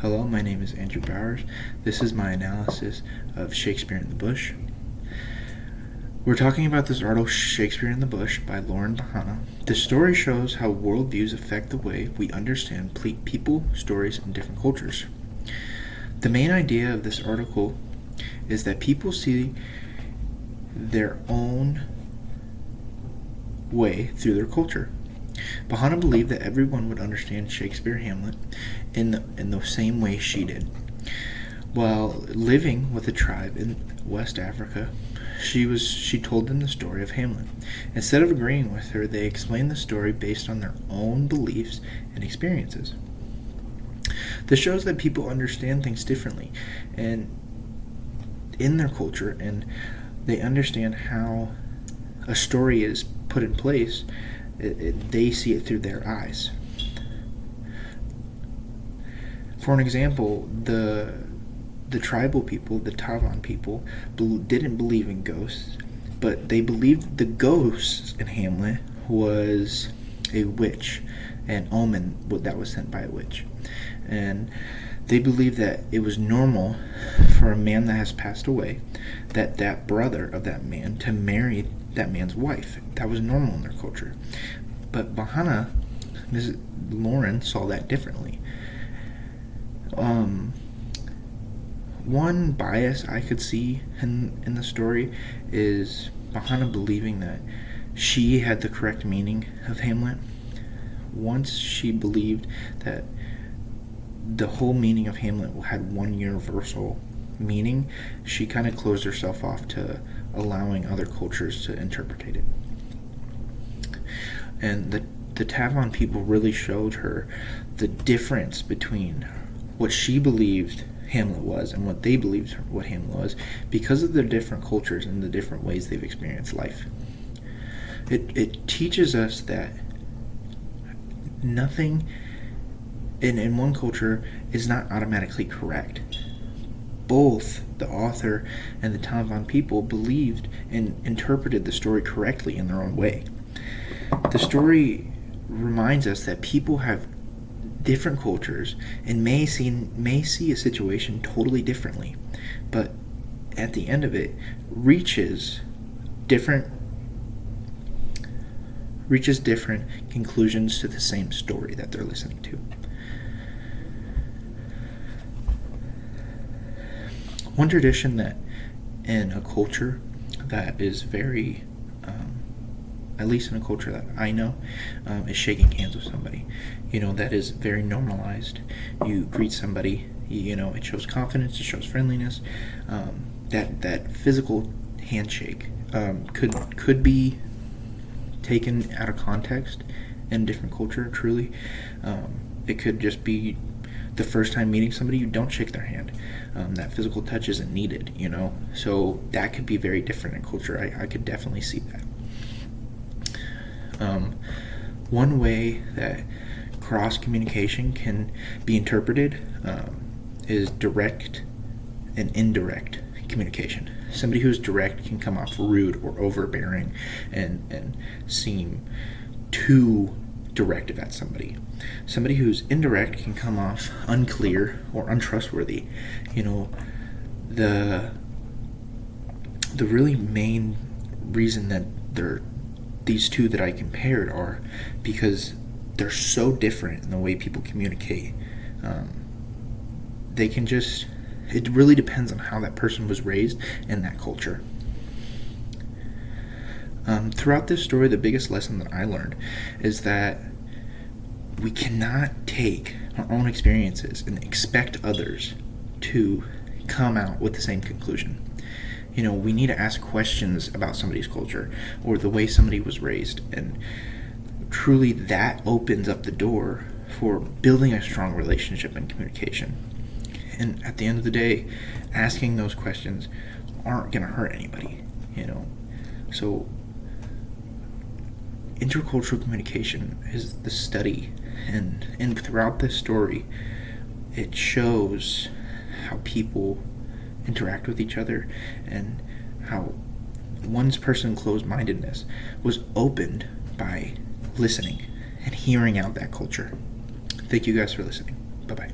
Hello, my name is Andrew Bowers. This is my analysis of Shakespeare in the Bush. We're talking about this article, Shakespeare in the Bush, by Bohannan. The story shows how worldviews affect the way we understand people, stories, and different cultures. The main idea of this article is that people see their own way through their culture. Bohannan believed that everyone would understand Shakespeare Hamlet in the same way she did. While living with a tribe in West Africa, she told them the story of Hamlet. Instead of agreeing with her, they explained the story based on their own beliefs and experiences. This shows that people understand things differently and in their culture, and they understand how a story is put in place. They see it through their eyes. For an example, the tribal people, the Tavan people, didn't believe in ghosts, but they believed the ghost in Hamlet was a witch, an omen that was sent by a witch. And they believed that it was normal for a man that has passed away, that brother of that man, to marry that man's wife. That was normal in their culture. But Bohannan, Mrs. Lauren, saw that differently. One bias I could see in the story is Bohannan believing that she had the correct meaning of Hamlet. Once she believed that the whole meaning of Hamlet had one universal meaning, she kind of closed herself off to allowing other cultures to interpret it. And the Tavan people really showed her the difference between what she believed Hamlet was and what they believed what Hamlet was, because of their different cultures and the different ways they've experienced life. It teaches us that nothing in one culture is not automatically correct. Both the author and the Tavan people believed and interpreted the story correctly in their own way. The story reminds us that people have different cultures and may see a situation totally differently, but at the end of it reaches different conclusions to the same story that they're listening to. One tradition that in a culture that is very, at least in a culture that I know, is shaking hands with somebody. That is very normalized. You greet somebody, it shows confidence, it shows friendliness. That physical handshake could be taken out of context in a different culture, truly. It could just be the first time meeting somebody, you don't shake their hand. That physical touch isn't needed, so that could be very different in culture. I could definitely see that. One way that cross communication can be interpreted is direct and indirect communication. Somebody who's direct can come off rude or overbearing and seem too directive at somebody. Somebody who's indirect can come off unclear or untrustworthy. The really main reason that these two that I compared are because they're so different in the way people communicate. It really depends on how that person was raised in that culture. Throughout this story, the biggest lesson that I learned is that we cannot take our own experiences and expect others to come out with the same conclusion. We need to ask questions about somebody's culture or the way somebody was raised, and truly that opens up the door for building a strong relationship and communication. And at the end of the day, asking those questions aren't going to hurt anybody, So intercultural communication is the study, and throughout this story, it shows how people interact with each other and how one person's closed-mindedness was opened by listening and hearing out that culture. Thank you guys for listening. Bye-bye.